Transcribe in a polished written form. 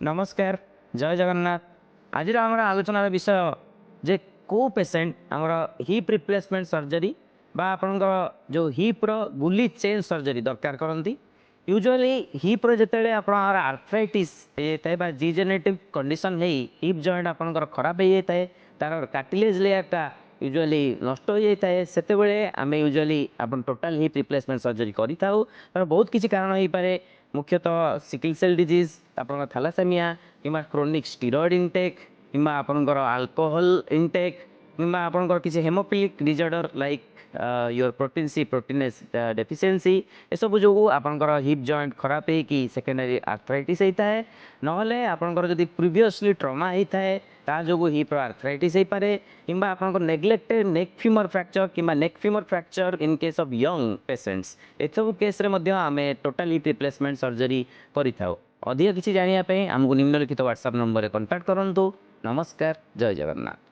नमस्कार जय जगन्नाथ। आज आम आलोचनार विषय जे को पेसेंट आमर हिप रिप्लेसमेंट सर्जरी बा आपणकर जो हिप रो गुली चेंज सर्जरी दरकार करती। यूजुअली हिप रो जिते आपणकर आर्थराइटिस बा डिजेनेरेटिव कंडीशन है हिप जॉइंट आपणकर खराब हो जाए तार कार्टिलेज लेयरटा यूजुअली नष्ट हो जाए से आम यूजुअली आप टोटाल हिप रिप्लेसमेंट सर्जरी करी था। तार बहुत किसी कारण हो पारे, मुख्यतः सिकल सेल डिजीज, आपन थैलासेमिया किंवा क्रोनिक स्टीरॉयड इनटेक किंवा आपनकर अल्कोहल इनटेक किंवा आपनकर किसी haemophilic disorder like your protein C protein S deficiency ए सब जो आपनकर हिप जॉइंट खराब है कि सेकेंडरी आर्थराइटिस होता है नहले आपनकर जदि प्रीवियसली ट्रॉमा होता है ता जो हिप आर्थराइटिस हो पारे किंवा आपनकर नेग्लेक्टेड नेक फीमर फ्रैक्चर किंवा neck femur fracture in case of young patients ए सब केस रे मध्य आमे टोटल हिप रिप्लेसमेंट सर्जरी करिथाउ। अधिक किसी जानिया पे हमको निम्नलिखित व्हाट्सएप नंबर कॉन्टैक्ट करंतु। नमस्कार जय जगन्नाथ।